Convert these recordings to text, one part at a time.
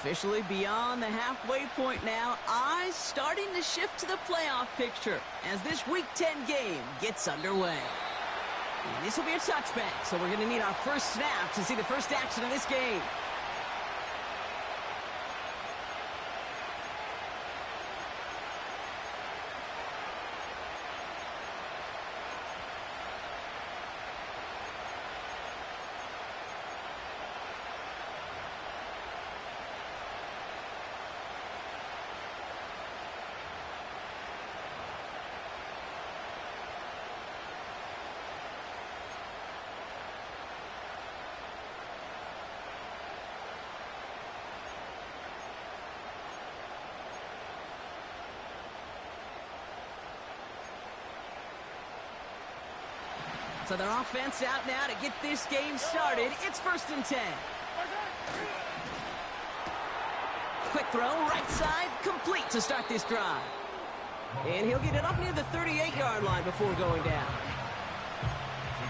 Officially beyond the halfway point now, eyes starting to shift to the playoff picture as this Week 10 game gets underway. And this will be a touchback, so we're going to need our first snap to see the first action of this game. So their offense out now to get this game started. It's 1st and 10. Quick throw, right side, complete to start this drive. And he'll get it up near the 38-yard line before going down.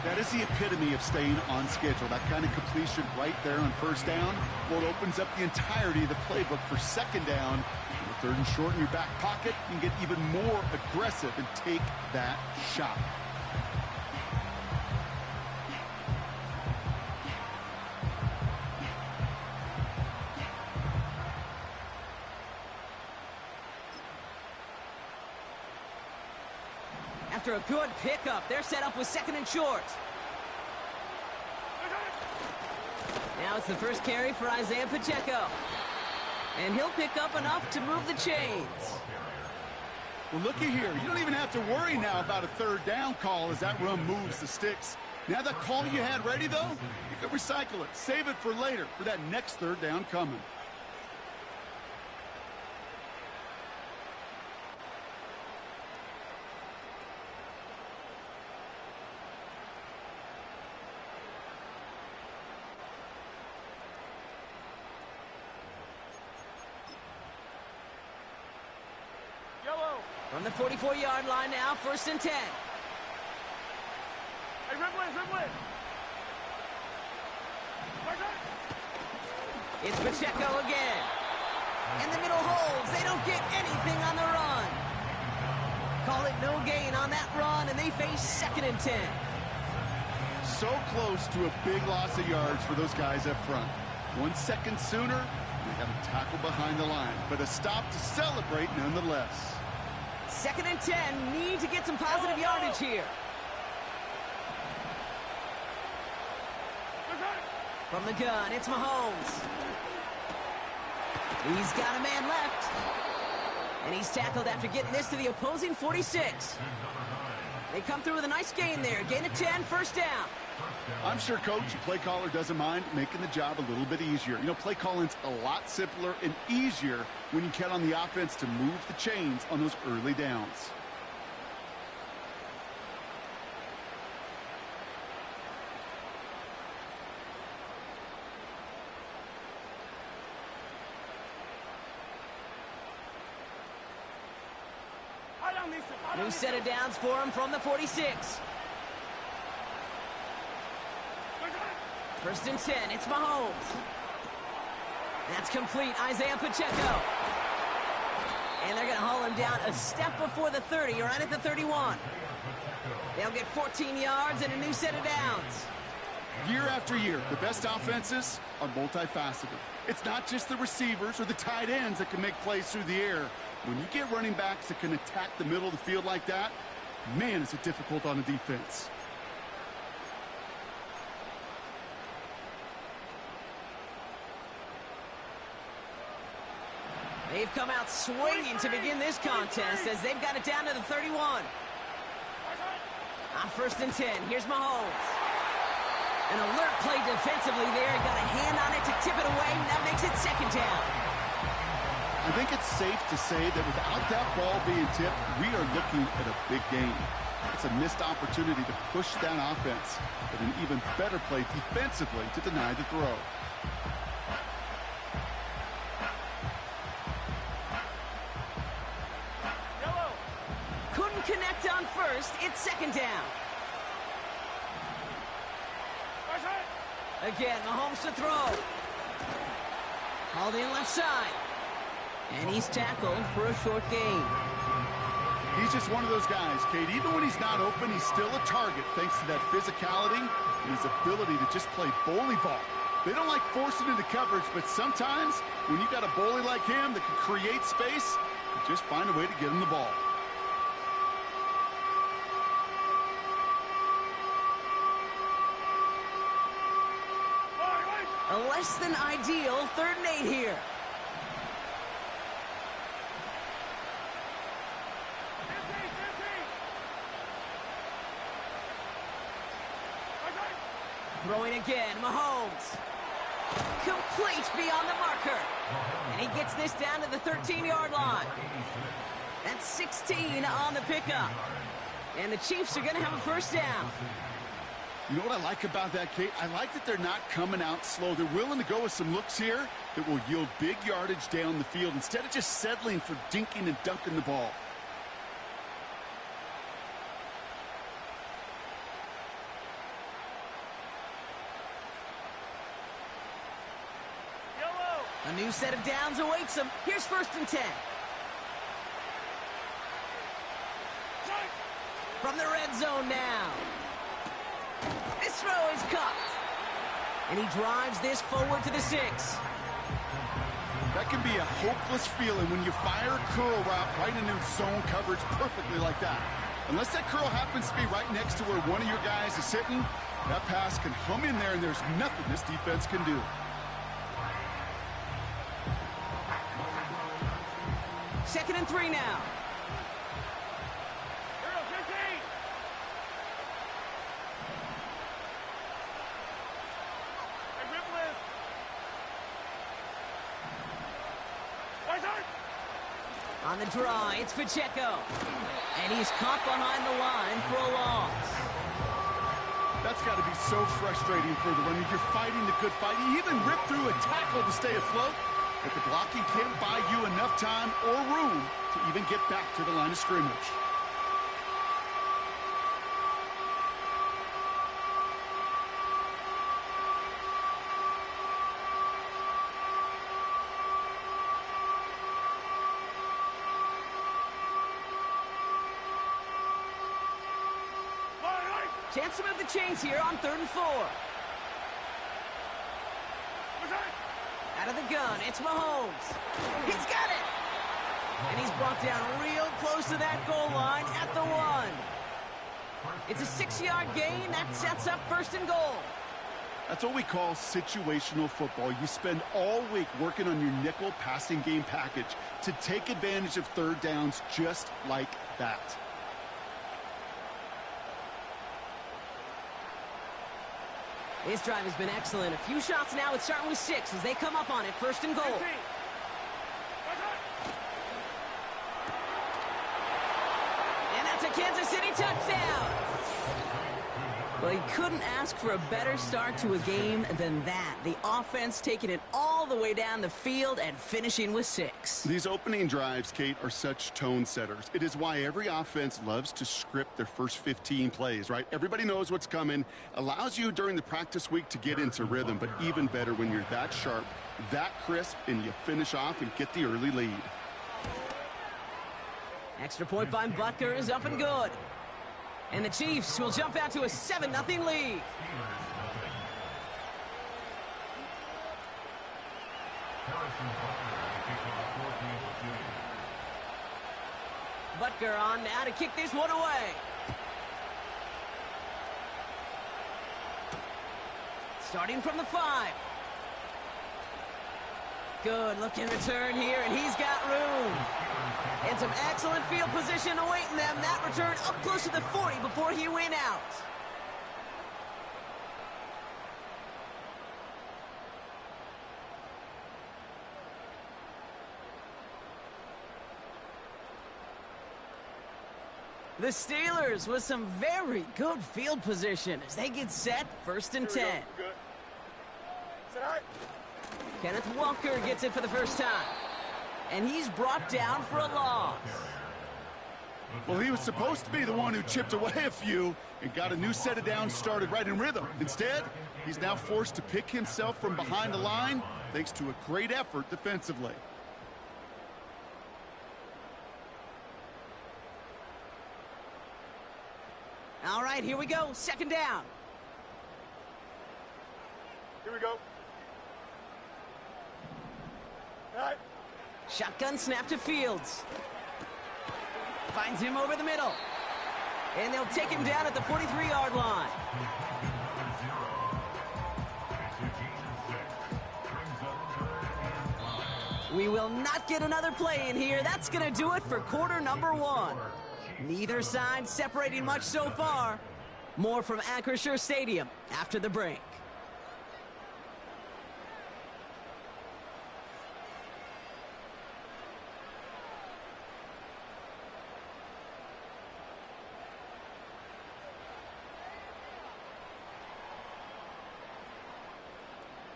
That is the epitome of staying on schedule. That kind of completion right there on 1st down. Well, it opens up the entirety of the playbook for 2nd down. With 3rd and short in your back pocket, you can get even more aggressive and take that shot. After a good pickup, they're set up with 2nd and short. Now it's the first carry for Isaiah Pacheco. And he'll pick up enough to move the chains. Well, looky here. You don't even have to worry now about a 3rd down call as that run moves the sticks. Now that call you had ready, though, you can recycle it. Save it for later for that next 3rd down coming. From the 44-yard line now, 1st and 10. Hey, Ridley. It's Pacheco again. In the middle holds. They don't get anything on the run. Call it no gain on that run, and they face 2nd and 10. So close to a big loss of yards for those guys up front. 1 second sooner, they have a tackle behind the line, but a stop to celebrate nonetheless. 2nd and 10, need to get some positive yardage here. From the gun, it's Mahomes. He's got a man left. And he's tackled after getting this to the opposing 46. They come through with a nice gain there. Gain of 10, 1st down. I'm sure coach, the play caller, doesn't mind making the job a little bit easier. You know, play calling's a lot simpler and easier when you count on the offense to move the chains on those early downs. New set of downs for him from the 46. 1st and 10, it's Mahomes. That's complete, Isaiah Pacheco. And they're going to haul him down a step before the 30, right at the 31. They'll get 14 yards and a new set of downs. Year after year, the best offenses are multifaceted. It's not just the receivers or the tight ends that can make plays through the air. When you get running backs that can attack the middle of the field like that, man, is it difficult on a defense. They've come out swinging to begin this contest as they've got it down to the 31. On 1st and 10, here's Mahomes. An alert play defensively there. Got a hand on it to tip it away. That makes it 2nd down. I think it's safe to say that without that ball being tipped, we are looking at a big game. It's a missed opportunity to push that offense, but an even better play defensively to deny the throw. Couldn't connect on 1st. It's 2nd down. Again, Mahomes to throw. Hauled in left side. And he's tackled for a short gain. He's just one of those guys, Kate. Even when he's not open, he's still a target thanks to that physicality and his ability to just play bully ball. They don't like forcing into coverage, but sometimes when you got a bully like him that can create space, you just find a way to get him the ball. A less than ideal 3rd and 8 here. Throwing again, Mahomes. Complete beyond the marker. And he gets this down to the 13-yard line. That's 16 on the pickup. And the Chiefs are going to have a 1st down. You know what I like about that, Kate? I like that they're not coming out slow. They're willing to go with some looks here that will yield big yardage down the field instead of just settling for dinking and dunking the ball. A new set of downs awaits him. Here's 1st and 10. From the red zone now. This throw is caught. And he drives this forward to the 6. That can be a hopeless feeling when you fire a curl route right into zone coverage perfectly like that. Unless that curl happens to be right next to where one of your guys is sitting, that pass can hum in there and there's nothing this defense can do. 2nd and 3 now. On the draw, it's Pacheco. And he's caught behind the line for a loss. That's got to be so frustrating for the runner. You're fighting the good fight. You even rip through a tackle to stay afloat. But the blocking can't buy you enough time or room to even get back to the line of scrimmage. Chance to move the chains here on 3rd and 4. Out of the gun, it's Mahomes. He's got it! And he's brought down real close to that goal line at the 1. It's a 6-yard gain. That sets up 1st and goal. That's what we call situational football. You spend all week working on your nickel passing game package to take advantage of 3rd downs just like that. This drive has been excellent. A few shots now. It's starting with 6 as they come up on it. 1st and goal. And that's a Kansas City touchdown. Well, he couldn't ask for a better start to a game than that. The offense taking it all the way down the field and finishing with 6. These opening drives, Kate, are such tone setters. It is why every offense loves to script their first 15 plays, right? Everybody knows what's coming. Allows you during the practice week to get into rhythm, but even better when you're that sharp, that crisp, and you finish off and get the early lead. Extra point by Butker is up and good. And the Chiefs will jump out to a 7-0 lead. Butker on now to kick this one away. Starting from the 5. Good looking return here, and he's got room. And some excellent field position awaiting them. That return up close to the 40 before he went out. The Steelers with some very good field position as they get set. 1st and 10. Kenneth Walker gets it for the first time. And he's brought down for a loss. Well, he was supposed to be the one who chipped away a few and got a new set of downs started right in rhythm. Instead, he's now forced to pick himself from behind the line thanks to a great effort defensively. All right, here we go. Second down. Here we go. All right. Shotgun snap to Fields. Finds him over the middle. And they'll take him down at the 43-yard line. We will not get another play in here. That's going to do it for quarter number 1. Neither side separating much so far. More from Acrisure Stadium after the break.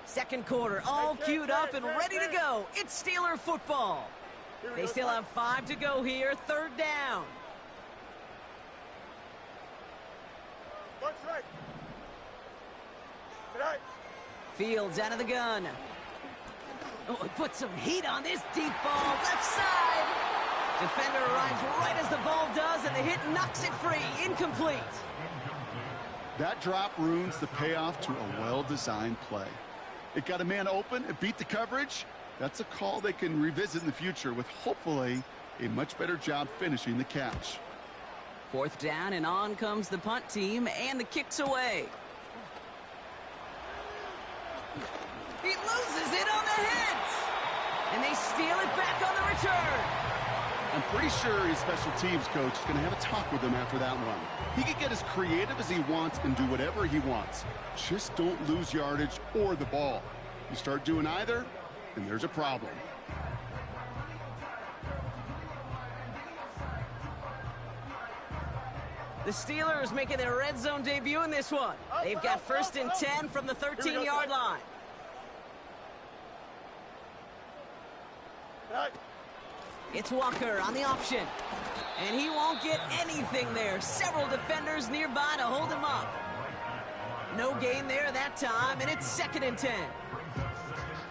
Second quarter, all queued up and ready to go. It's Steeler football. They still have 5 to go here. Third down. Fields out of the gun. Oh, it puts some heat on this deep ball. Left side. Defender arrives right as the ball does, and the hit knocks it free. Incomplete. That drop ruins the payoff to a well-designed play. It got a man open, it beat the coverage. That's a call they can revisit in the future with hopefully a much better job finishing the catch. Fourth down, and on comes the punt team, and the kick's away. He loses it on the hit, and they steal it back on the return. I'm pretty sure his special teams coach is going to have a talk with him after that one. He can get as creative as he wants and do whatever he wants. Just don't lose yardage or the ball. You start doing either, and there's a problem. The Steelers making their red zone debut in this one. They've got first and 10 from the 13-yard line. It's Walker on the option. And he won't get anything there. Several defenders nearby to hold him up. No gain there that time, and it's second and 10.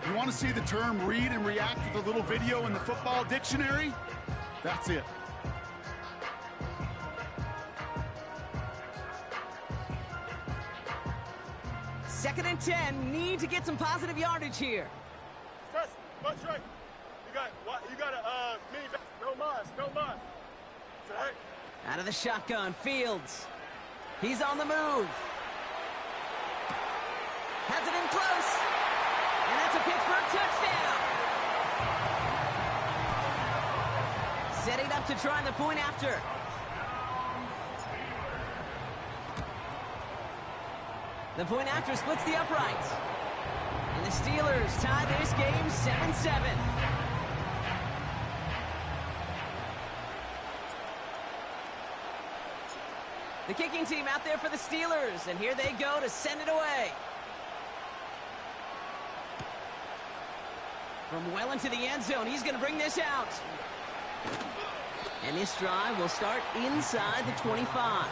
You want to see the term read and react with a little video in the football dictionary? That's it. Second and 10, need to get some positive yardage here. Trust, butt right. You got a mini back. No mas, no mas. Right. Out of the shotgun, Fields. He's on the move. Has it in close. And that's a Pittsburgh touchdown. Setting up to try the point after. The point after splits the uprights. And the Steelers tie this game 7-7. The kicking team out there for the Steelers, and here they go to send it away. From well into the end zone, he's going to bring this out. And this drive will start inside the 25.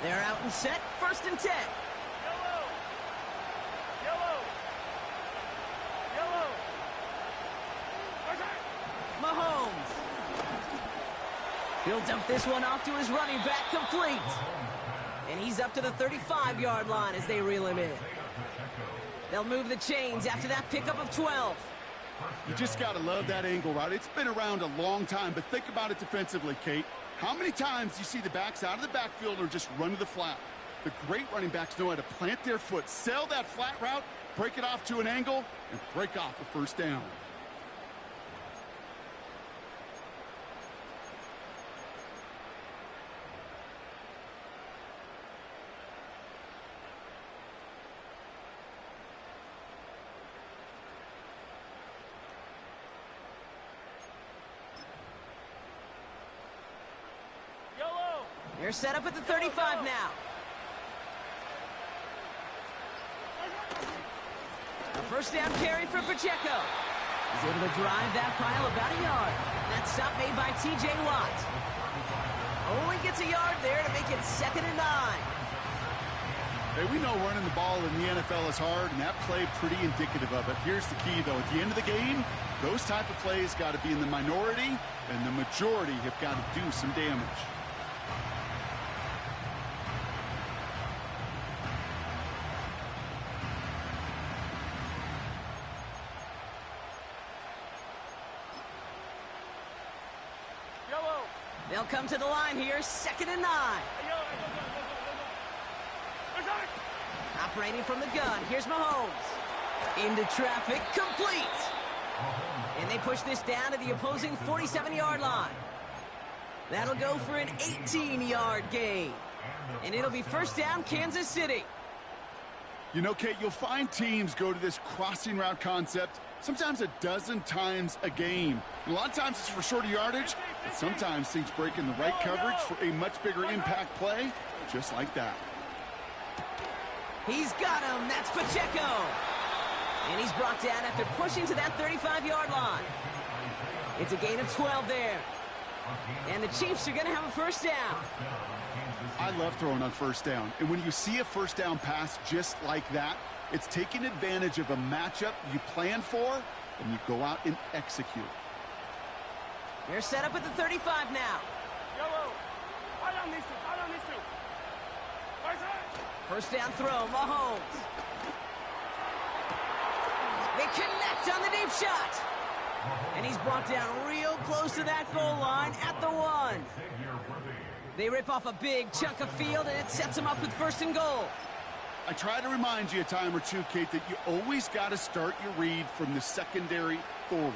They're out and set. First and 10. Yellow. Yellow. Yellow. Mahomes. He'll dump this one off to his running back, complete. And he's up to the 35-yard line as they reel him in. They'll move the chains after that pickup of 12. You just got to love that angle, right? It's been around a long time, but think about it defensively, Kate. How many times do you see the backs out of the backfield or just run to the flat? The great running backs know how to plant their foot, sell that flat route, break it off to an angle, and break off a first down. They're set up at the 35 now. A first down carry for Pacheco. He's able to drive that pile about a yard. That stop made by T.J. Watt. Only gets a yard there to make it 2nd and 9. Hey, we know running the ball in the NFL is hard, and that play pretty indicative of it. Here's the key, though. At the end of the game, those type of plays got to be in the minority, and the majority have got to do some damage. They'll come to the line here, 2nd and 9. Operating from the gun, here's Mahomes. Into traffic, complete. And they push this down to the opposing 47-yard line. That'll go for an 18-yard gain. And it'll be first down, Kansas City. You know, Kate, you'll find teams go to this crossing route concept sometimes a dozen times a game. And a lot of times it's for shorter yardage, but sometimes things break in the right coverage for a much bigger impact play, just like that. He's got him. That's Pacheco. And he's brought down after pushing to that 35-yard line. It's a gain of 12 there. And the Chiefs are going to have a first down. I love throwing on first down. And when you see a first down pass just like that, it's taking advantage of a matchup you plan for, and you go out and execute. They're set up at the 35 now. First down throw, Mahomes. They connect on the deep shot. And he's brought down real close to that goal line at the 1. They rip off a big chunk of field, and it sets them up with 1st and goal. I try to remind you a time or two, Kate, that you always got to start your read from the secondary forward.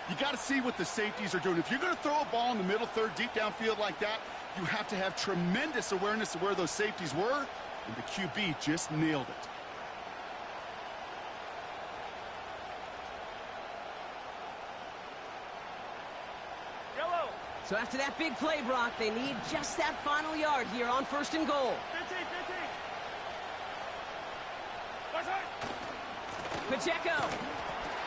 You got to see what the safeties are doing. If you're going to throw a ball in the middle third, deep downfield like that, you have to have tremendous awareness of where those safeties were, and the QB just nailed it. So after that big play, Brock, they need just that final yard here on 1st and goal. 15. Pacheco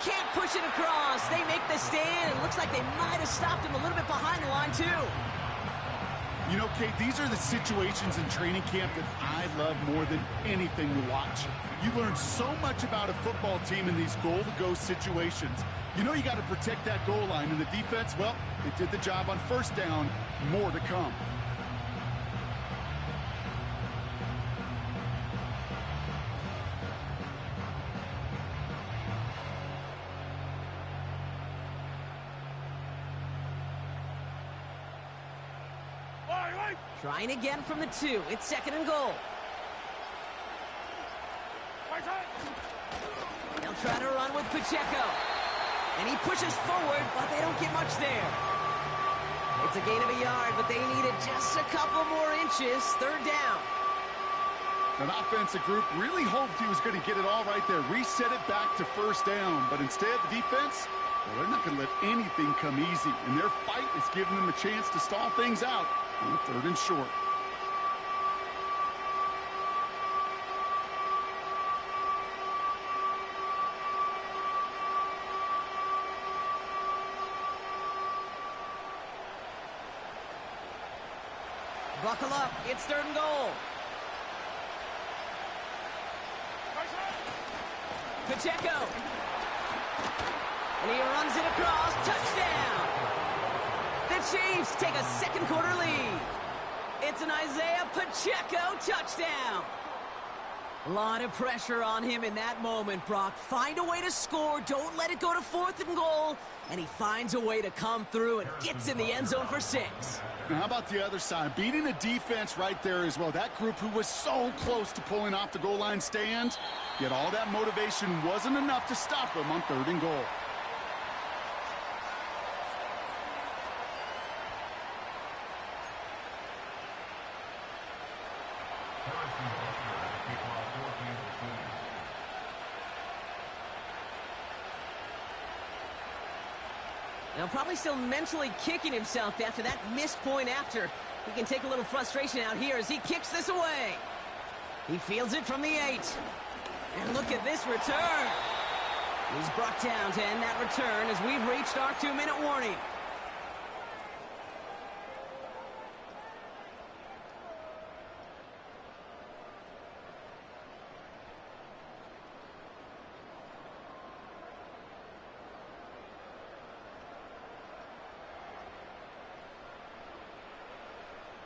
can't push it across. They make the stand. It looks like they might have stopped him a little bit behind the line, too. You know, Kate, these are the situations in training camp that I love more than anything to watch. You learn so much about a football team in these goal-to-go situations. You know you got to protect that goal line, and the defense, well, they did the job on first down. More to come. Trying again from the 2. It's 2nd and goal. They'll try to run with Pacheco. And he pushes forward, but they don't get much there. It's a gain of a yard, but they needed just a couple more inches. 3rd down. An offensive group really hoped he was going to get it all right there. Reset it back to first down. But instead, the defense, well, they're not going to let anything come easy. And their fight is giving them a chance to stall things out on 3rd and short. Buckle up. It's 3rd and goal. Pacheco. And he runs it across. Touchdown. The Chiefs take a 2nd quarter lead. It's an Isaiah Pacheco touchdown. A lot of pressure on him in that moment, Brock. Find a way to score. Don't let it go to 4th and goal. And he finds a way to come through and gets in the end zone for 6. Now, how about the other side? Beating a defense right there as well. That group who was so close to pulling off the goal line stand, yet all that motivation wasn't enough to stop them on 3rd and goal. Now probably still mentally kicking himself after that missed point after. He can take a little frustration out here as he kicks this away. He fields it from the 8. And look at this return. He's brought down to end that return as we've reached our 2-minute warning.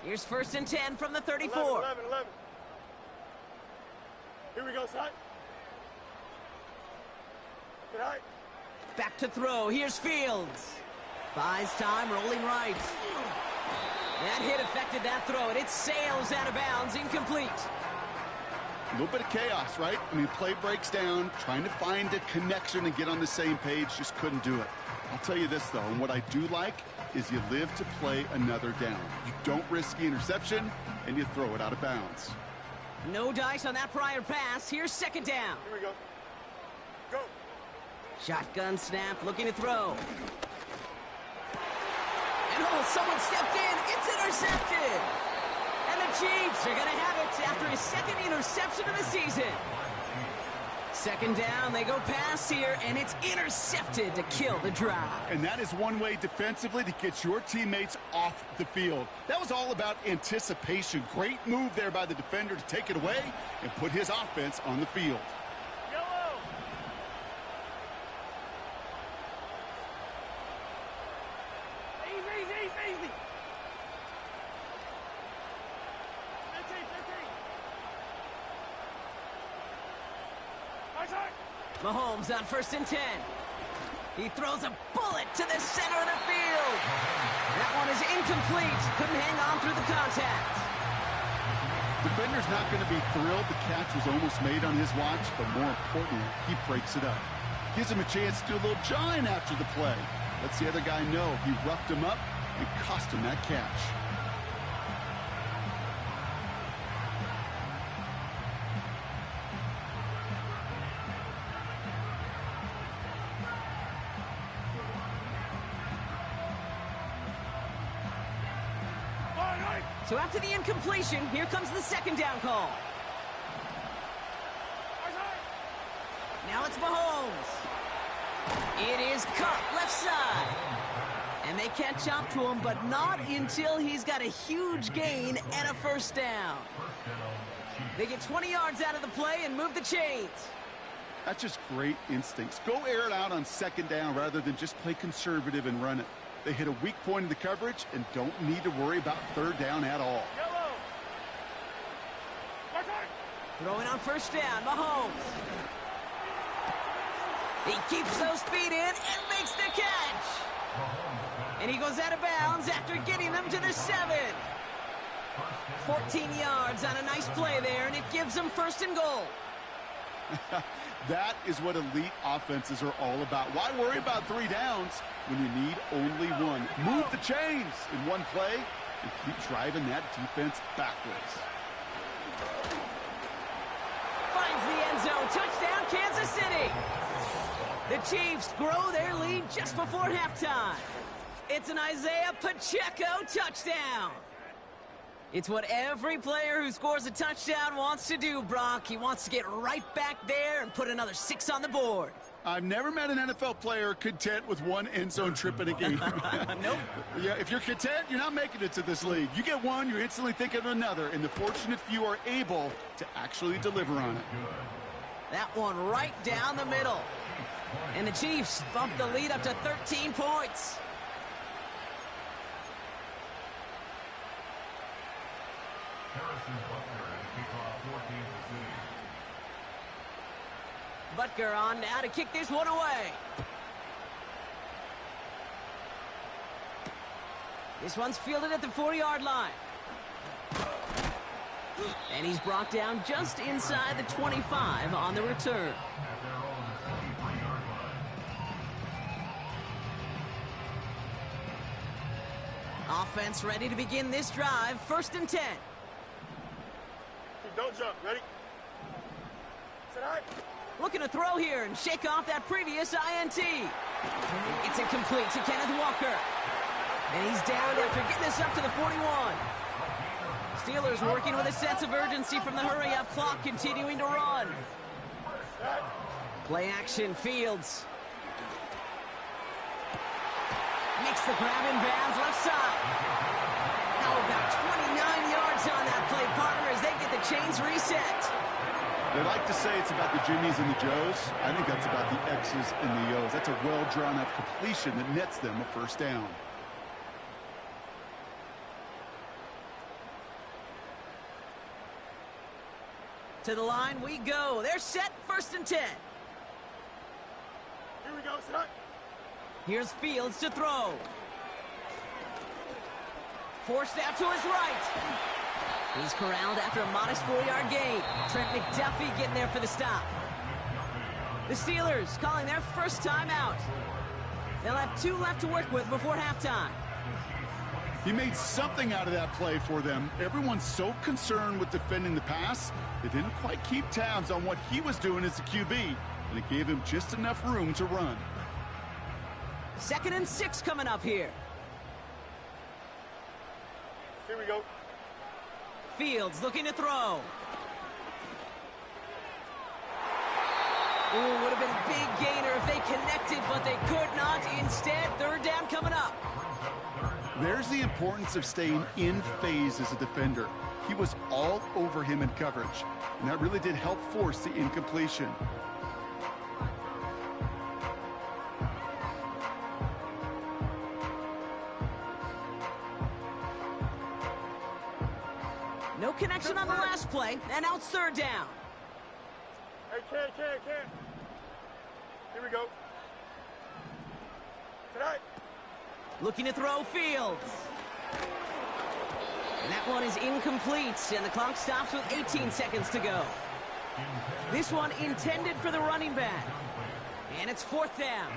Here's 1st and 10 from the 34. 11. Here we go, son. Good night. Back to throw. Here's Fields. Buys time, rolling right. That hit affected that throw, and it sails out of bounds, incomplete. A little bit of chaos, right? I mean, play breaks down, trying to find a connection and get on the same page, just couldn't do it. I'll tell you this, though, and what I do like is you live to play another down. You don't risk the interception, and you throw it out of bounds. No dice on that prior pass. Here's 2nd down. Here we go. Go. Shotgun snap, looking to throw. And someone stepped in. It's intercepted. And the Chiefs are going to have it after his 2nd interception of the season. 2nd down, they go pass here, and it's intercepted to kill the drive. And that is one way defensively to get your teammates off the field. That was all about anticipation. Great move there by the defender to take it away and put his offense on the field. Yellow. Easy. 15. Mahomes on 1st and 10. He throws a bullet to the center of the field. That one is incomplete. Couldn't hang on through the contact. Defender's not going to be thrilled. The catch was almost made on his watch, but more importantly, he breaks it up. Gives him a chance to do a little jawing after the play. Lets the other guy know he roughed him up and cost him that catch. So after the incompletion, here comes the 2nd down call. Now it's Mahomes. It is caught left side. And they catch up to him, but not until he's got a huge gain and a 1st down. They get 20 yards out of the play and move the chains. That's just great instincts. Go air it out on 2nd down rather than just play conservative and run it. They hit a weak point in the coverage and don't need to worry about 3rd down at all. Yellow. Throwing on 1st down, Mahomes. He keeps those feet in and makes the catch. And he goes out of bounds after getting them to the 7. 14 yards on a nice play there, and it gives them 1st and goal. That is what elite offenses are all about. Why worry about 3 downs when you need only 1? Move the chains in one play and keep driving that defense backwards. Finds the end zone. Touchdown, Kansas City. The Chiefs grow their lead just before halftime. It's an Isaiah Pacheco touchdown. It's what every player who scores a touchdown wants to do, Brock. He wants to get right back there and put another 6 on the board. I've never met an NFL player content with 1 end zone trip in a game. Nope. Yeah, if you're content, you're not making it to this league. You get 1, you're instantly thinking of another, and the fortunate few are able to actually deliver on it. That one right down the middle. And the Chiefs bump the lead up to 13 points. Butker on now to kick this one away. This one's fielded at the 4-yard line. And he's brought down just inside the 25 on the return. Offense ready to begin this drive. 1st and 10. Don't jump. Ready? Sit high. Looking to throw here and shake off that previous INT. It's incomplete to Kenneth Walker. And he's down after getting this up to the 41. Steelers working with a sense of urgency from the hurry-up clock, continuing to run. Play action, Fields. Makes the grab in bounds, left side. How about 29 yards on that play, partner, as they get the chains reset. They like to say it's about the Jimmies and the Joes. I think that's about the X's and the O's. That's a well-drawn-up completion that nets them a first down. To the line we go. They're set, 1st and 10. Here we go, son. Here's Fields to throw. Forced out to his right. He's corralled after a modest 4-yard gain. Trent McDuffie getting there for the stop. The Steelers calling their first time out. They'll have 2 left to work with before halftime. He made something out of that play for them. Everyone's so concerned with defending the pass, they didn't quite keep tabs on what he was doing as a QB, and it gave him just enough room to run. 2nd and 6 coming up here. Here we go. Fields looking to throw. Ooh, would have been a big gainer if they connected, but they could not. Instead, 3rd down coming up. There's the importance of staying in phase as a defender. He was all over him in coverage, and that really did help force the incompletion. No connection on the last play, and now it's 3rd down. Hey, Ken. Here we go. Tonight. Looking to throw, Fields. And that one is incomplete, and the clock stops with 18 seconds to go. This one intended for the running back. And it's 4th down.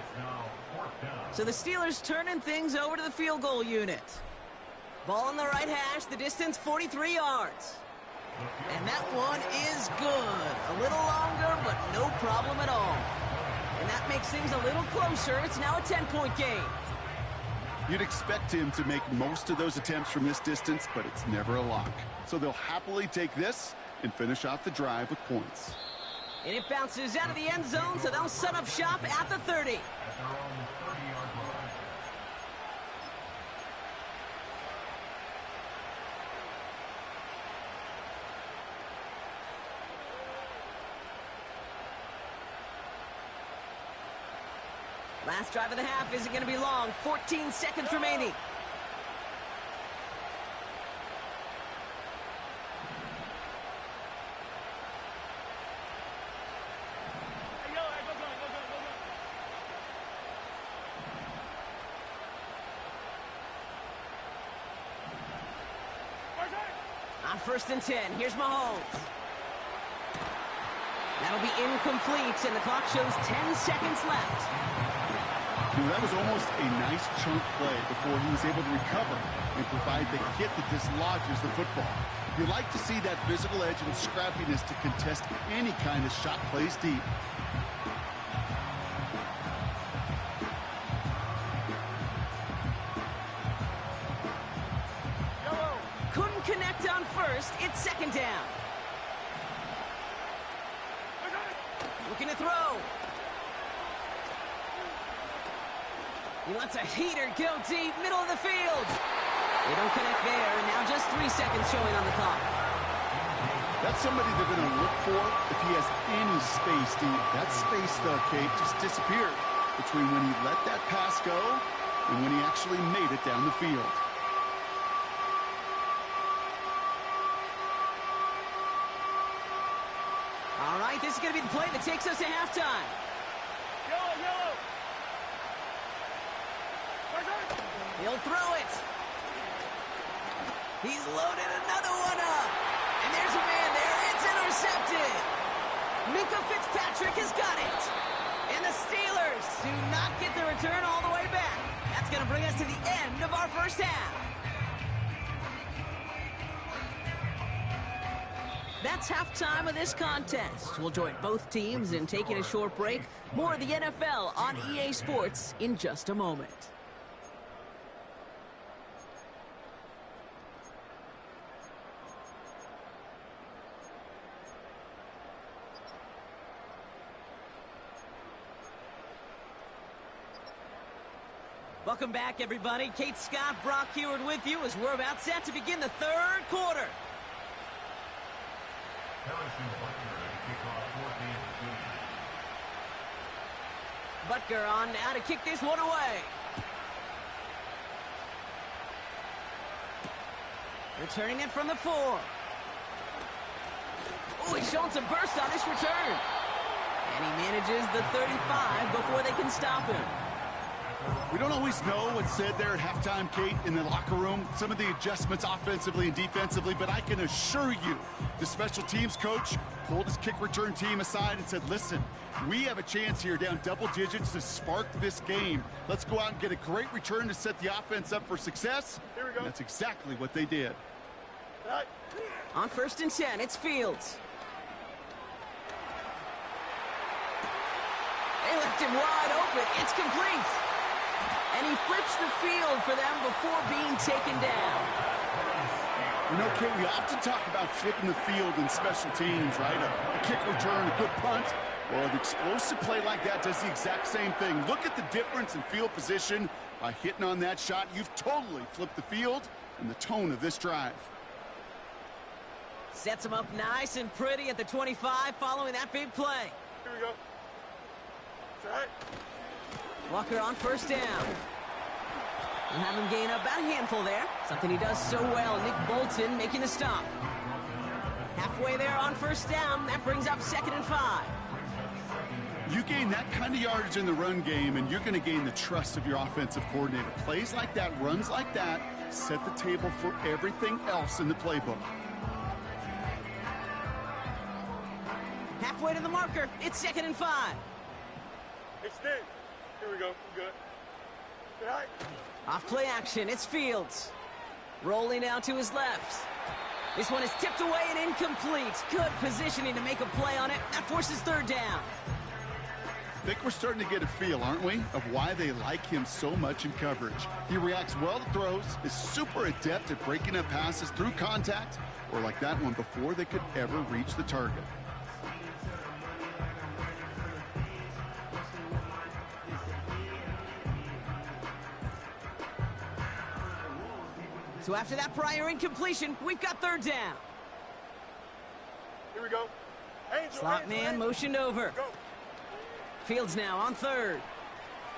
So the Steelers turning things over to the field goal unit. Ball on the right hash, the distance 43 yards. And that one is good. A little longer, but no problem at all. And that makes things a little closer. It's now a 10-point game. You'd expect him to make most of those attempts from this distance, but it's never a lock. So they'll happily take this and finish off the drive with points. And it bounces out of the end zone, so they'll set up shop at the 30. Last drive of the half isn't going to be long. 14 seconds remaining. On 1st and 10, here's Mahomes. That'll be incomplete, and the clock shows 10 seconds left. That was almost a nice chunk play before he was able to recover and provide the hit that dislodges the football. You like to see that physical edge and scrappiness to contest any kind of shot plays deep. Couldn't connect on 1st. It's 2nd down. Looking to throw. He lets a heater go deep, middle of the field. They don't connect there, and now just 3 seconds showing on the clock. That's somebody they're going to look for if he has any space deep. That space, though, Kate, just disappeared between when he let that pass go and when he actually made it down the field. All right, this is going to be the play that takes us to halftime. Yellow. He'll throw it. He's loaded another one up. And there's a man there. It's intercepted. Minka Fitzpatrick has got it. And the Steelers do not get the return all the way back. That's going to bring us to the end of our first half. That's halftime of this contest. We'll join both teams in taking a short break. More of the NFL on EA Sports in just a moment. Welcome back, everybody. Kate Scott, Brock Heward with you as we're about set to begin the third quarter. Butker on now to kick this one away. Returning it from the 4. Oh, he's showing some burst on this return. And he manages the 35 before they can stop him. We don't always know what's said there at halftime, Kate, in the locker room. Some of the adjustments offensively and defensively, but I can assure you the special teams coach pulled his kick return team aside and said, listen, we have a chance here down double digits to spark this game. Let's go out and get a great return to set the offense up for success. Here we go. And that's exactly what they did. Right. On 1st and 10, it's Fields. They left him wide open. It's complete. And he flips the field for them before being taken down. You know, Kate, we often talk about flipping the field in special teams, right? A kick return, a good punt. Well, an explosive play like that does the exact same thing. Look at the difference in field position. By hitting on that shot, you've totally flipped the field and the tone of this drive. Sets him up nice and pretty at the 25 following that big play. Here we go. Right. Walker on 1st down. We'll have him gain up about a handful there. Something he does so well. Nick Bolton making the stop. Halfway there on 1st down. That brings up 2nd and 5. You gain that kind of yardage in the run game, and you're going to gain the trust of your offensive coordinator. Plays like that, runs like that, set the table for everything else in the playbook. Halfway to the marker. It's 2nd and 5. Extend. Here we go. Good. Right. Off play action. It's Fields. Rolling out to his left. This one is tipped away and incomplete. Good positioning to make a play on it. That forces 3rd down. I think we're starting to get a feel, aren't we, of why they like him so much in coverage. He reacts well to throws, is super adept at breaking up passes through contact, or like that one before they could ever reach the target. So after that prior incompletion, we've got 3rd down. Here we go. Angel, Slot Angel, man Angel. motioned over. Go. Fields now on 3rd.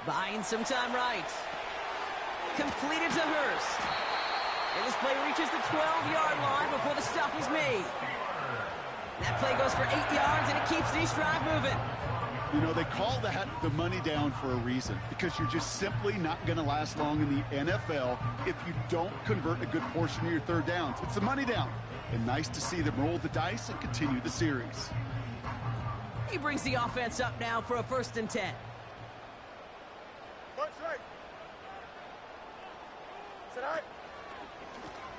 Buying some time right. Completed to Hurst. And this play reaches the 12-yard line before the stop is made. That play goes for 8 yards, and it keeps this drive moving. You know, they call that the money down for a reason, because you're just simply not going to last long in the NFL if you don't convert a good portion of your 3rd downs. It's the money down. And nice to see them roll the dice and continue the series. He brings the offense up now for a 1st and 10. Punch right. Tonight.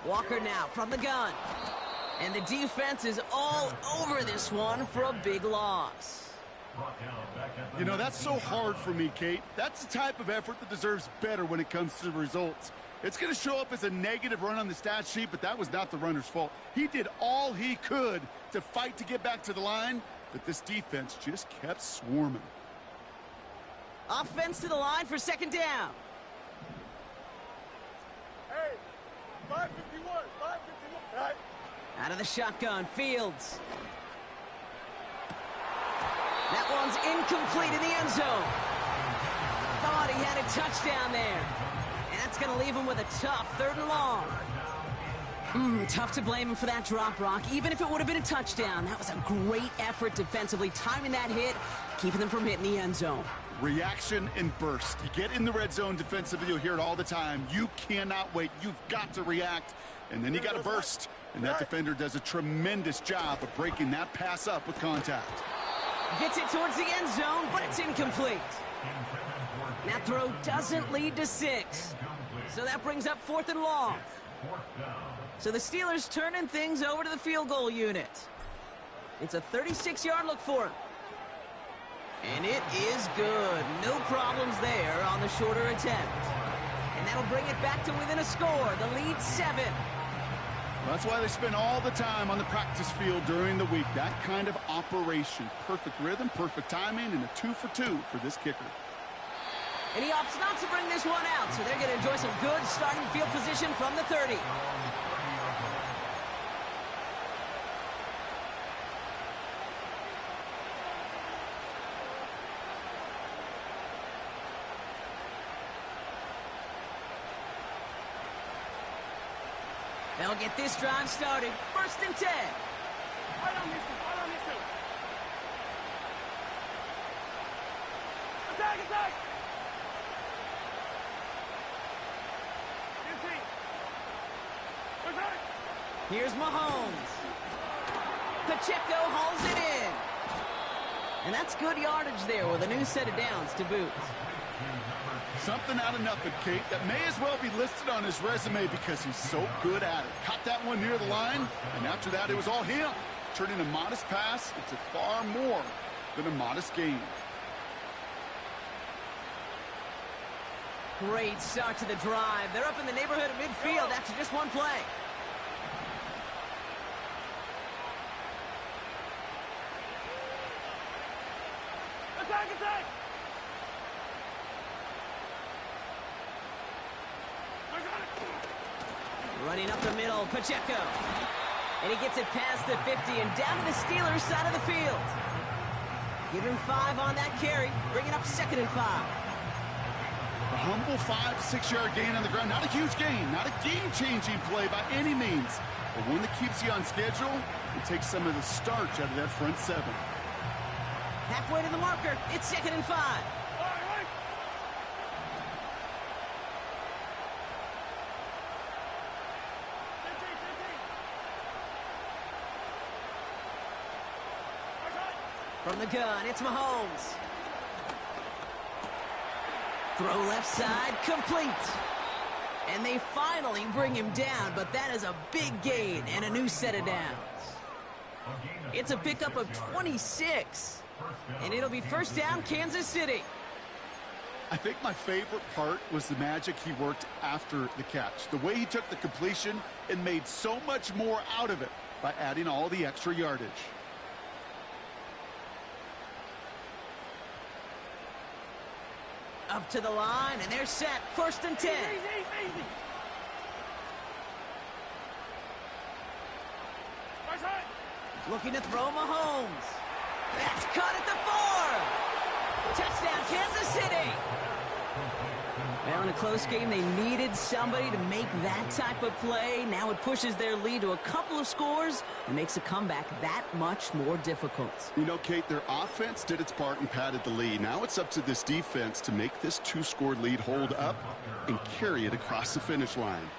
Walker now from the gun. And the defense is all over this one for a big loss. You know, that's so hard for me, Kate. That's the type of effort that deserves better when it comes to the results. It's going to show up as a negative run on the stat sheet, but that was not the runner's fault. He did all he could to fight to get back to the line, but this defense just kept swarming. Offense to the line for 2nd down. Hey, 551. 551. Right. Out of the shotgun, Fields. That one's incomplete in the end zone. Thought he had a touchdown there. And that's going to leave him with a tough 3rd and long. Tough to blame him for that drop, Brock. Even if it would have been a touchdown, that was a great effort defensively, timing that hit, keeping them from hitting the end zone. Reaction and burst. You get in the red zone defensively, you'll hear it all the time. You cannot wait. You've got to react. And then you got to burst. And that defender does a tremendous job of breaking that pass up with contact. Gets it towards the end zone, but it's incomplete. That throw doesn't lead to 6. So that brings up 4th and long. So the Steelers turning things over to the field goal unit. It's a 36-yard look for him. And it is good. No problems there on the shorter attempt. And that'll bring it back to within a score. The lead 7. That's why they spend all the time on the practice field during the week. That kind of operation. Perfect rhythm, perfect timing, and a 2 for 2 for this kicker. And he opts not to bring this one out, so they're going to enjoy some good starting field position from the 30. They'll get this drive started. 1st and 10. Right on this two. Right on this two. Attack, attack. 15. Attack. Here's Mahomes. Pacheco hauls it in. And that's good yardage there with a new set of downs to boot. Something out of nothing, Kate, that may as well be listed on his resume because he's so good at it. Caught that one near the line, and after that, it was all him. Turning a modest pass into far more than a modest gain. Great start to the drive. They're up in the neighborhood of midfield after just one play. Attack, attack. Running up the middle, Pacheco. And he gets it past the 50 and down to the Steelers' side of the field. Give him 5 on that carry, bringing up 2nd and 5. A humble 5 to 6 yard gain on the ground. Not a huge gain, not a game-changing play by any means, but one that keeps you on schedule and takes some of the starch out of that front 7. Halfway to the marker, it's 2nd and 5. From the gun, it's Mahomes. Throw left side, complete. And they finally bring him down, but that is a big gain and a new set of downs. It's a pickup of 26. And it'll be 1st down, Kansas City. I think my favorite part was the magic he worked after the catch. The way he took the completion and made so much more out of it by adding all the extra yardage. Up to the line, and they're set. 1st and 10. Easy. Looking to throw Mahomes. That's cut at the 4. Touchdown, Kansas City. Well, in a close game, they needed somebody to make that type of play. Now it pushes their lead to a couple of scores and makes a comeback that much more difficult. You know, Kate, their offense did its part and padded the lead. Now it's up to this defense to make this 2-score lead hold up and carry it across the finish line.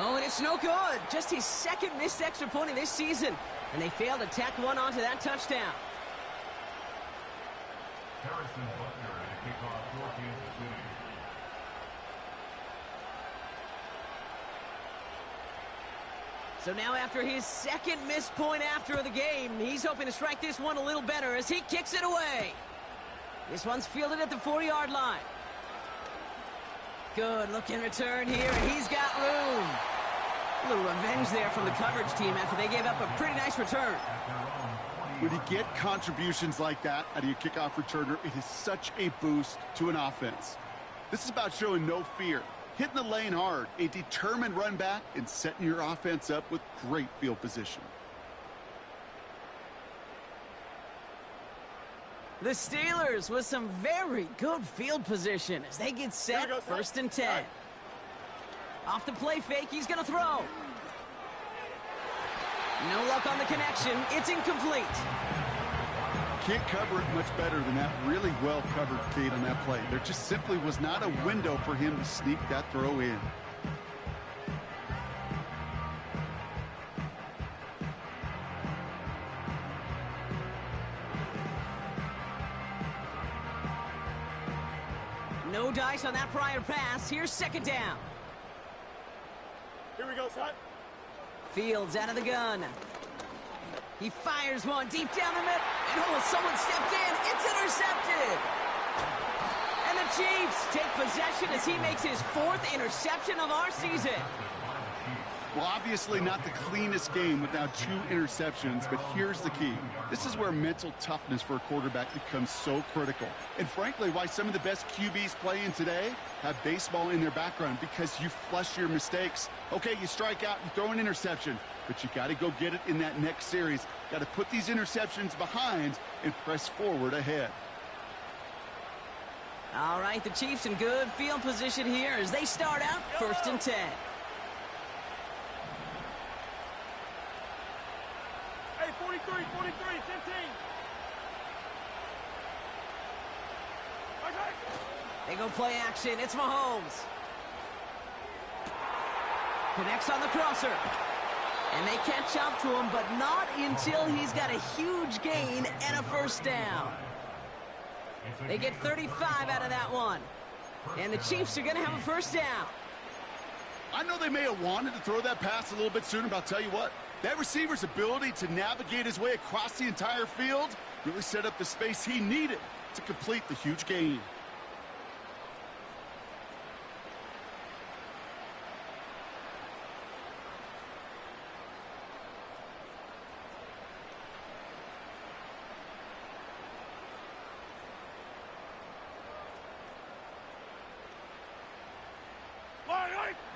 Oh, and it's no good. Just his 2nd missed extra point of this season. And they failed to tack one onto that touchdown. So now after his 2nd missed point after the game, he's hoping to strike this one a little better as he kicks it away. This one's fielded at the 40-yard line. Good looking return here, and he's got room. A little revenge there from the coverage team after they gave up a pretty nice return. When you get contributions like that out of your kickoff returner, it is such a boost to an offense. This is about showing no fear, hitting the lane hard, a determined run back, and setting your offense up with great field position. The Steelers with some very good field position as they get set. 1st and 10. Off the play fake, he's going to throw. No luck on the connection. It's incomplete. Can't cover it much better than that really well covered Kate on that play. There just simply was not a window for him to sneak that throw in. No dice on that prior pass. Here's 2nd down. Here we go, son. Fields out of the gun. He fires one deep down the middle. And oh, someone stepped in. It's intercepted. And the Chiefs take possession as he makes his 4th interception of our season. Well, obviously not the cleanest game with now 2 interceptions, but here's the key. This is where mental toughness for a quarterback becomes so critical. And frankly, why some of the best QBs playing today have baseball in their background, because you flush your mistakes. Okay, you strike out, you throw an interception, but you got to go get it in that next series. Got to put these interceptions behind and press forward ahead. All right, the Chiefs in good field position here as they start out 1st and 10. Hey, 43, 15. They go play action. It's Mahomes. Connects on the crosser. And they catch up to him, but not until he's got a huge gain and a 1st down. They get 35 out of that one. And the Chiefs are going to have a 1st down. I know they may have wanted to throw that pass a little bit sooner, but I'll tell you what, that receiver's ability to navigate his way across the entire field really set up the space he needed to complete the huge gain.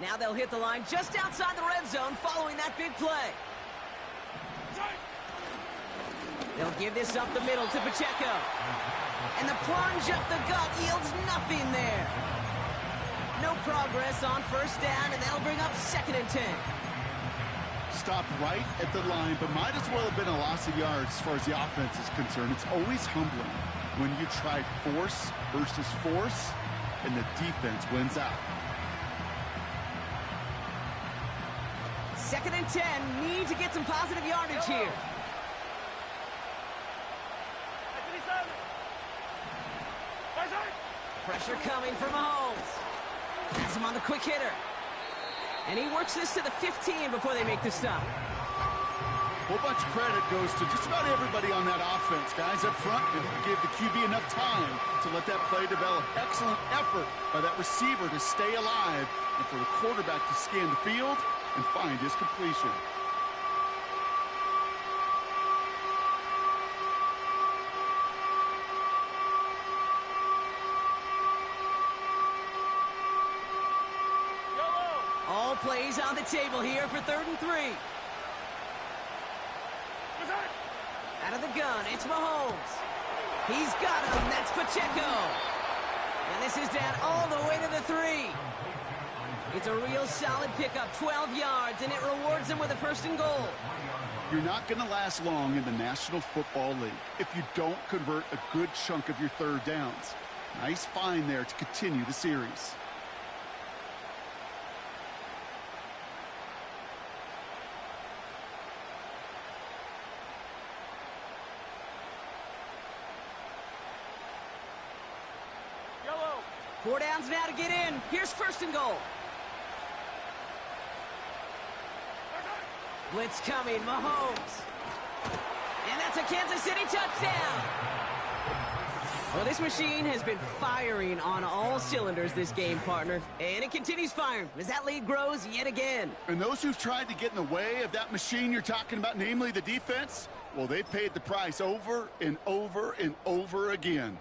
Now they'll hit the line just outside the red zone following that big play. They'll give this up the middle to Pacheco. And the plunge up the gut yields nothing there. No progress on 1st down, and that'll bring up 2nd and 10. Stopped right at the line, but might as well have been a loss of yards as far as the offense is concerned. It's always humbling when you try force versus force, and the defense wins out. 2nd and 10, need to get some positive yardage here. Pressure coming from Mahomes. Has him on the quick hitter. And he works this to the 15 before they make the stop. A whole bunch of credit goes to just about everybody on that offense. Guys up front, they give the QB enough time to let that play develop. Excellent effort by that receiver to stay alive and for the quarterback to scan the field and find his completion. All plays on the table here for 3rd and 3. Out of the gun, it's Mahomes. He's got him. That's Pacheco. And this is down all the way to the 3. It's a real solid pickup, 12 yards, and it rewards him with a 1st and goal. You're not going to last long in the National Football League if you don't convert a good chunk of your 3rd downs. Nice find there to continue the series. Yellow. 4 downs now to get in. Here's 1st and goal. Blitz coming, Mahomes. And that's a Kansas City touchdown. Well, this machine has been firing on all cylinders this game, partner. And it continues firing as that lead grows yet again. And those who've tried to get in the way of that machine you're talking about, namely the defense, well, they've paid the price over and over and over again.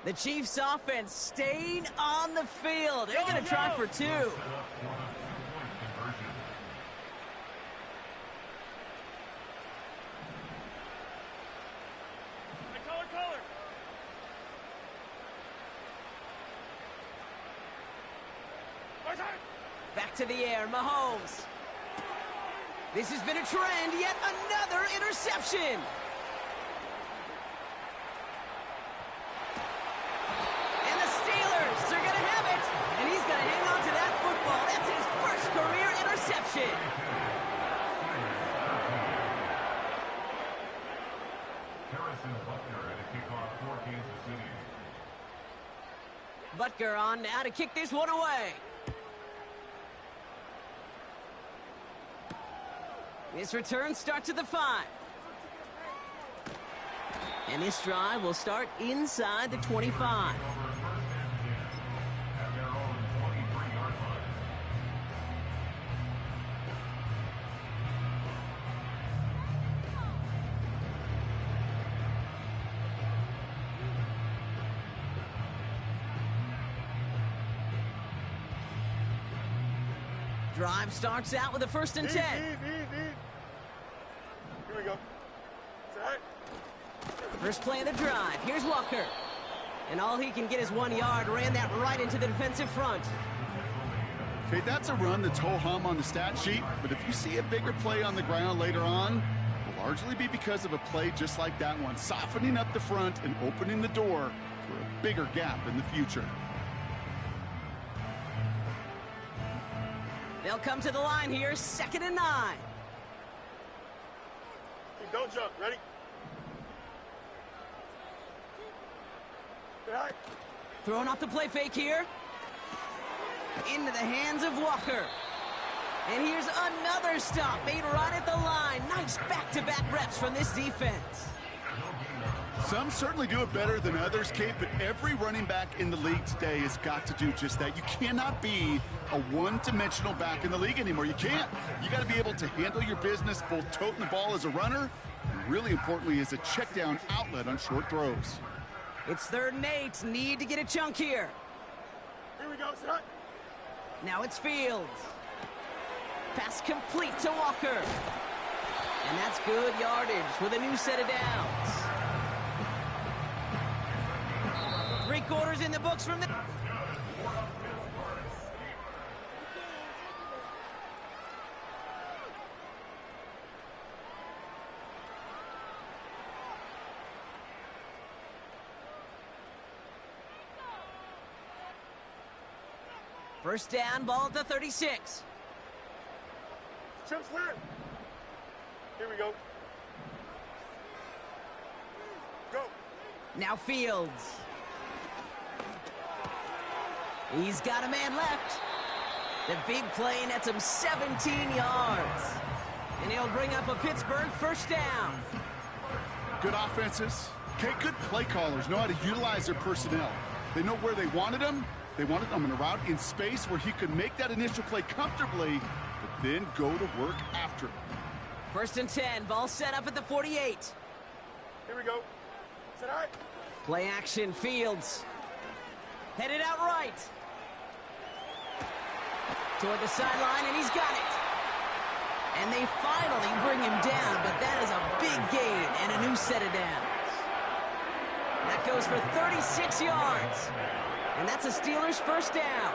The Chiefs offense staying on the field. They're going to try for 2. Back to the air, Mahomes. This has been a trend, yet another interception. And the Steelers are going to have it. And he's going to hang on to that football. That's his 1st career interception. Butker on now to kick this one away. His return starts at the 5. And this drive will start inside the 25. Drive starts out with a 1st and 10. Here we go. Set. First play of the drive. Here's Walker. And all he can get is 1 yard. Ran that right into the defensive front. Okay, that's a run that's ho-hum on the stat sheet, but if you see a bigger play on the ground later on, it'll largely be because of a play just like that one, softening up the front and opening the door for a bigger gap in the future. They'll come to the line here, 2nd and 9. Don't jump. Ready? Get high. Throwing off the play fake here. Into the hands of Walker. And here's another stop made right at the line. Nice back-to-back reps from this defense. Some certainly do it better than others, Kate, but every running back in the league today has got to do just that. You cannot be a one-dimensional back in the league anymore. You can't. You got to be able to handle your business, both toting the ball as a runner, and really importantly as a check-down outlet on short throws. It's 3rd and 8. Need to get a chunk here. Here we go, set. Now it's Fields. Pass complete to Walker. And that's good yardage with a new set of downs. 3 quarters in the books from the... First down, ball at the 36. Chip slant. Here we go. Go. Now Fields. He's got a man left. The big play nets him 17 yards. And he'll bring up a Pittsburgh 1st down. Good offenses. Okay, good play callers know how to utilize their personnel. They know where they wanted them. They wanted them in a route in space where he could make that initial play comfortably, but then go to work after it. 1st and 10, ball set up at the 48. Here we go. Set high. Play action, Fields. Headed out right. Toward the sideline, and he's got it. And they finally bring him down, but that is a big gain and a new set of downs. That goes for 36 yards. And that's a Steelers 1st down.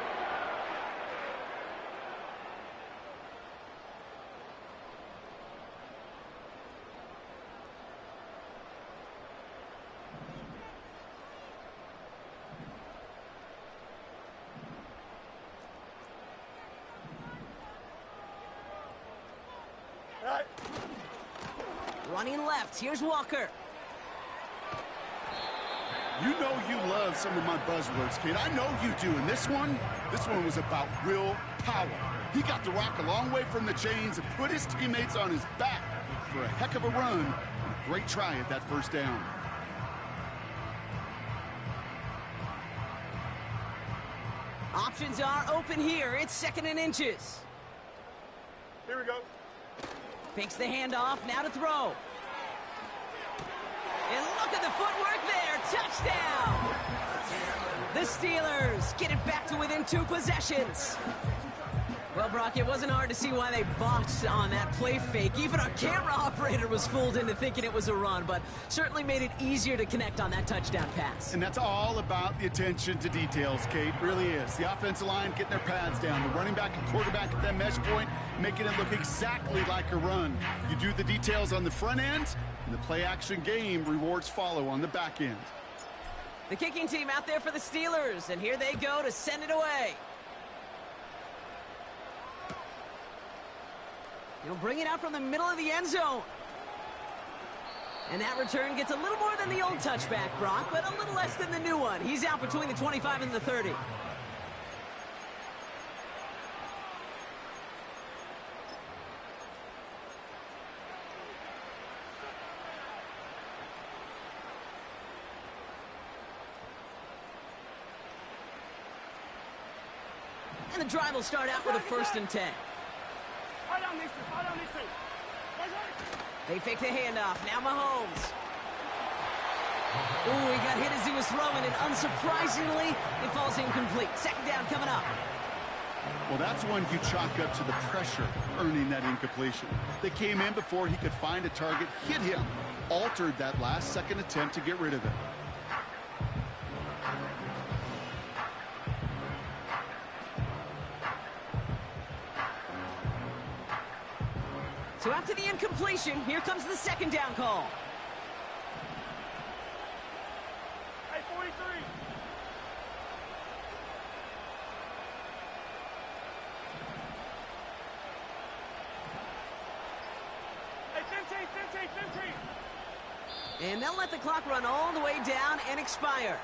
Right. Running left, here's Walker. You know you love some of my buzzwords, kid. I know you do. And this one was about real power. He got the rock a long way from the chains and put his teammates on his back for a heck of a run and a great try at that 1st down. Options are open here. It's 2nd and inches. Here we go. Fakes the handoff, now to throw. And look at the footwork there. Touchdown! The Steelers get it back to within 2 possessions. Well, Brock, it wasn't hard to see why they botched on that play fake. Even our camera operator was fooled into thinking it was a run, but certainly made it easier to connect on that touchdown pass. And that's all about the attention to details, Kate. Really is. The offensive line getting their pads down. The running back and quarterback at that mesh point, making it look exactly like a run. You do the details on the front end, and the play-action game rewards follow on the back end. The kicking team out there for the Steelers, and here they go to send it away. He'll bring it out from the middle of the end zone. And that return gets a little more than the old touchback, Brock, but a little less than the new one. He's out between the 25 and the 30. And the drive will start out with a 1st and 10. Fire down these two. Fire down these two. They fake the handoff. Now Mahomes. Ooh, he got hit as he was throwing, and unsurprisingly, it falls incomplete. 2nd down coming up. Well, that's one you chalk up to the pressure earning that incompletion. They came in before he could find a target, hit him, altered that last-second attempt to get rid of it. So after the incompletion, here comes the 2nd down call. Hey, 43. Hey, 15. And they'll let the clock run all the way down and expire.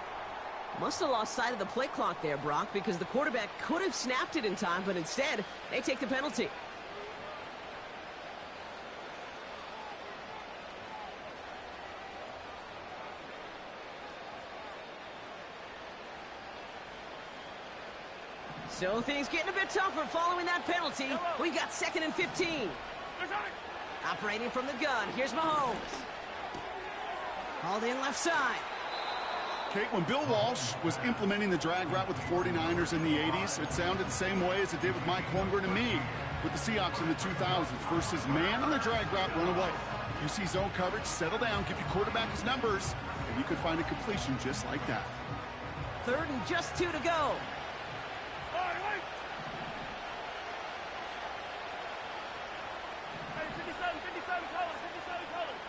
Must have lost sight of the play clock there, Brock, because the quarterback could have snapped it in time, but instead, they take the penalty. So things getting a bit tougher following that penalty. We've got 2nd and 15. Operating from the gun, here's Mahomes. Hauled in left side. Kate, when Bill Walsh was implementing the drag route with the 49ers in the 80s, it sounded the same way as it did with Mike Holmgren and me with the Seahawks in the 2000s versus man on the drag route, run away. You see zone coverage, settle down, give your quarterback his numbers, and you could find a completion just like that. 3rd and just 2 to go. Hey, 57 colors. 57 colors.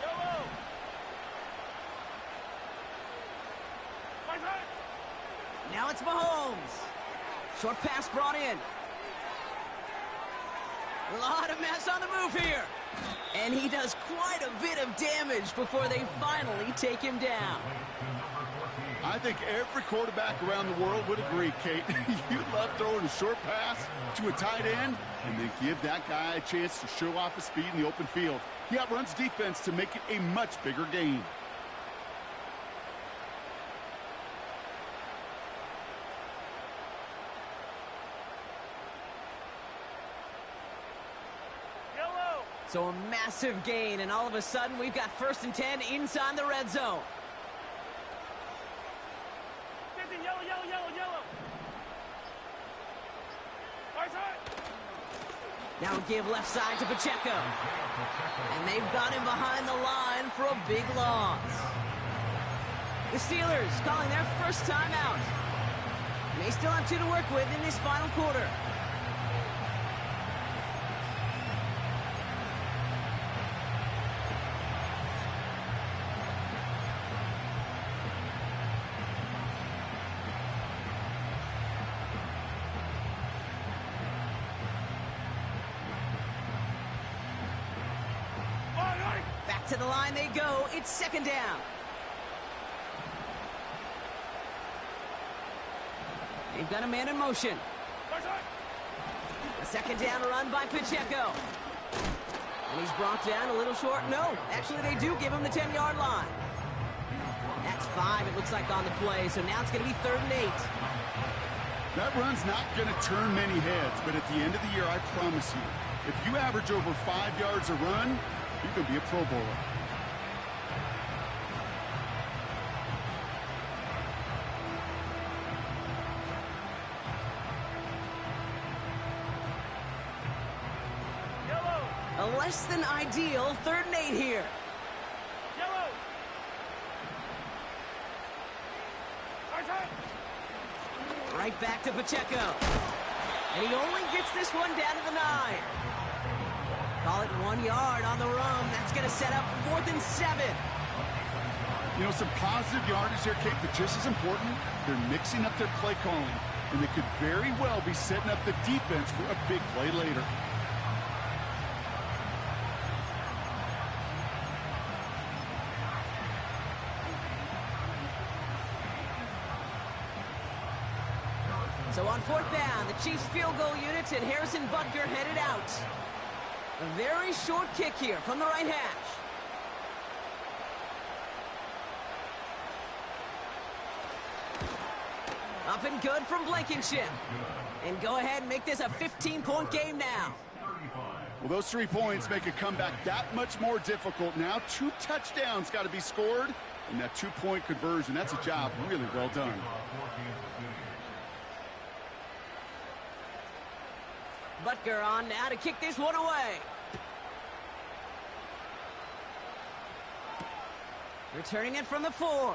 Yellow. Right. Now it's Mahomes. Short pass brought in. A lot of mess on the move here. And he does quite a bit of damage before they finally take him down. I think every quarterback around the world would agree, Kate. You love throwing a short pass to a tight end and then give that guy a chance to show off his speed in the open field. He outruns defense to make it a much bigger gain. Yellow. So a massive gain, and all of a sudden we've got 1st and 10 inside the red zone. 50, yellow. Right. Now we give left side to Pacheco. And they've got him behind the line for a big loss. The Steelers calling their first time out. They still have 2 to work with in this final quarter. Back to the line they go. It's 2nd down. They've got a man in motion. A 2nd down run by Pacheco. And he's brought down a little short. No, actually they do give him the 10-yard line. That's 5, it looks like, on the play. So now it's going to be 3rd and 8. That run's not going to turn many heads, but at the end of the year, I promise you, if you average over 5 yards a run, you could be a Pro Bowler. Yellow. A less than ideal 3rd and 8 here. Yellow. Right. Right back to Pacheco. And he only gets this one down to the 9. Call it 1 yard on the run. That's going to set up 4th and 7. You know, some positive yardage there, Kate, but just as important, they're mixing up their play calling, and they could very well be setting up the defense for a big play later. So on 4th down, the Chiefs field goal units and Harrison Butker headed out. A very short kick here from the right hash. Up and good from Blankenship. And go ahead and make this a 15-point game now. Well, those 3 points make a comeback that much more difficult. Now 2 touchdowns got to be scored, and that 2-point conversion, that's a job really well done. Butker on now to kick this one away. Returning it from the 4.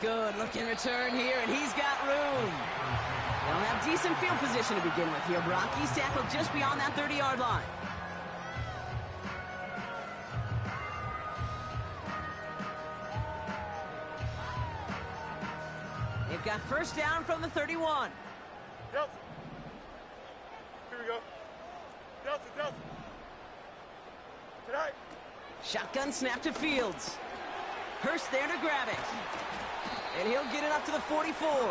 Good looking return here, and he's got room. They'll have decent field position to begin with here, Brock. He's tackled just beyond that 30-yard line. They've got first down from the 31. Delta. Here we go. Delta, Delta. Tonight. Shotgun snap to Fields. Hurst there to grab it. And he'll get it up to the 44. Hurry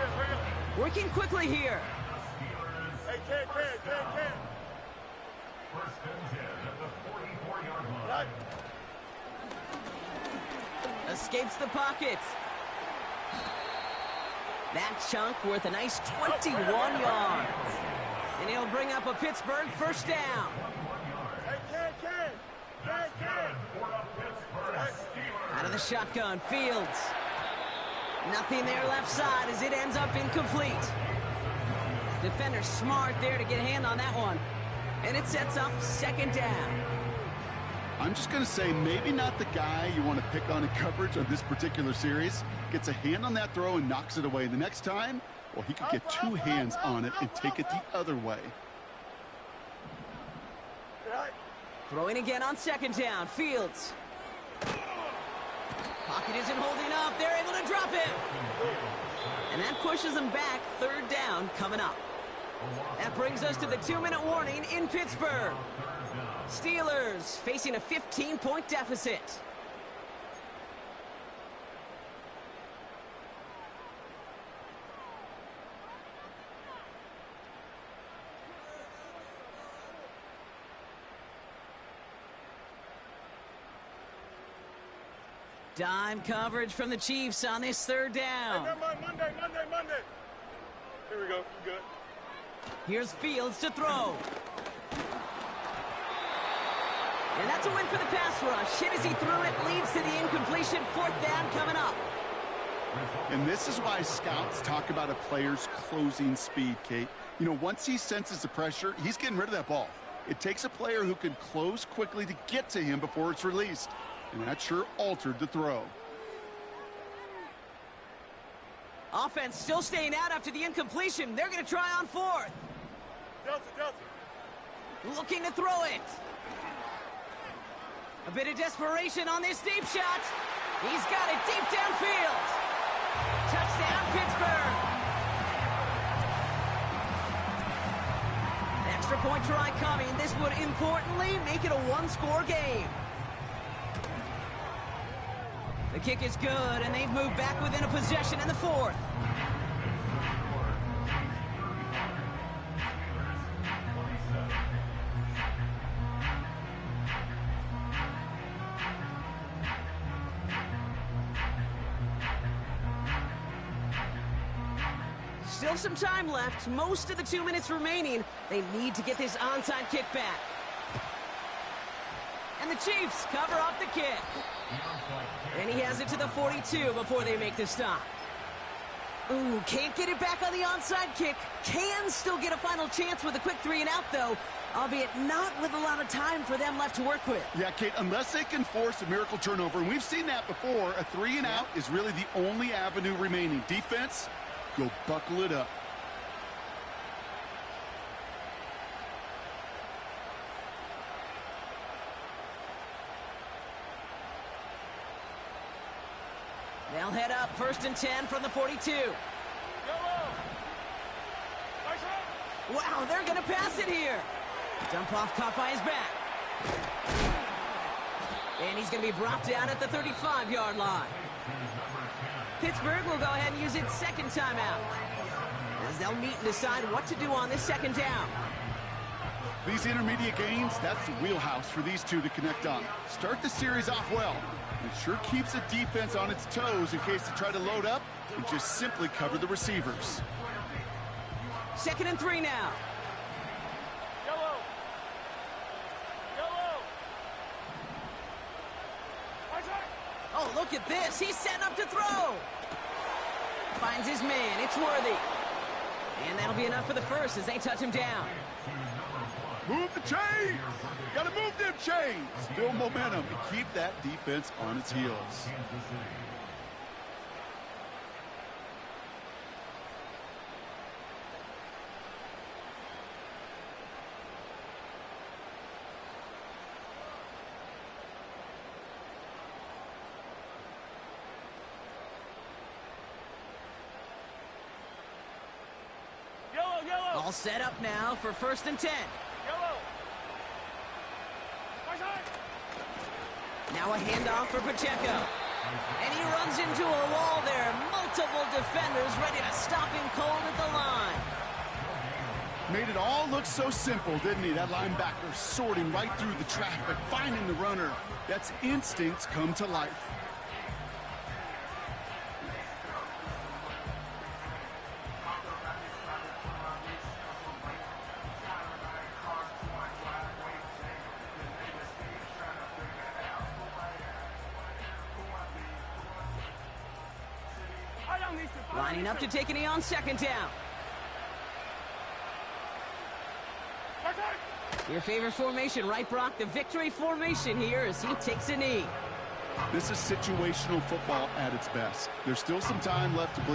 up, hurry up. Working quickly here. Hey, Ken. First and 10 at the 44-yard line. Right. Escapes the pocket. That chunk worth a nice 21 yards. And he'll bring up a Pittsburgh first down. Hey, Ken. Out of the shotgun, Fields. Nothing there left side as it ends up incomplete. Defender smart there to get a hand on that one. And it sets up second down. I'm just going to say maybe not the guy you want to pick on in coverage on this particular series. Gets a hand on that throw and knocks it away. The next time, well, he could get 2 hands on it and take it the other way. Right. Throwing again on second down, Fields. Pocket isn't holding up. They're able to drop him. And that pushes them back. Third down coming up. That brings us to the 2-minute warning in Pittsburgh. Steelers facing a 15-point deficit. Dime coverage from the Chiefs on this third down. Hey, Monday. Here we go. You good? Here's Fields to throw. And that's a win for the pass rush. Hit as he threw it, leads to the incompletion. Fourth down coming up. And this is why scouts talk about a player's closing speed, Kate. You know, once he senses the pressure, he's getting rid of that ball. It takes a player who can close quickly to get to him before it's released. And that sure altered the throw. Offense still staying out after the incompletion. They're going to try on fourth. Delta. Looking to throw it. A bit of desperation on this deep shot. He's got it deep downfield. Touchdown, Pittsburgh. Extra point try coming. This would importantly make it a one-score game. The kick is good, and they've moved back within a possession in the fourth. Still some time left. Most of the 2 minutes remaining. They need to get this onside kick back. And the Chiefs cover up the kick. And he has it to the 42 before they make the stop. Ooh, can't get it back on the onside kick. Can still get a final chance with a quick 3-and-out, though, albeit not with a lot of time for them left to work with. Yeah, Kate, unless they can force a miracle turnover, and we've seen that before, a 3-and-out is really the only avenue remaining. Defense, go buckle it up. They'll head up first and 10 from the 42. Wow, they're going to pass it here. Dump off caught by his back. And he's going to be brought down at the 35-yard line. Pittsburgh will go ahead and use its second timeout, as they'll meet and decide what to do on this second down. These intermediate gains, that's the wheelhouse for these two to connect on. Start the series off well. It sure keeps the defense on its toes in case they try to load up and just simply cover the receivers. 2nd and 3 now. Yellow. Yellow. Oh, look at this. He's setting up to throw. Finds his man. It's Worthy. And that'll be enough for the first as they touch him down. Move the chains! Gotta move them chains! Build momentum and keep that defense on its heels. Yellow. All set up now for 1st and 10. Yellow. Now a handoff for Pacheco. And he runs into a wall there. Multiple defenders ready to stop him cold at the line. Made it all look so simple, didn't he? That linebacker sorting right through the traffic, finding the runner. That's instincts come to life. Lining up to take a knee on 2nd down. Your favorite formation, right, Brock? The victory formation here as he takes a knee. This is situational football at its best. There's still some time left to play.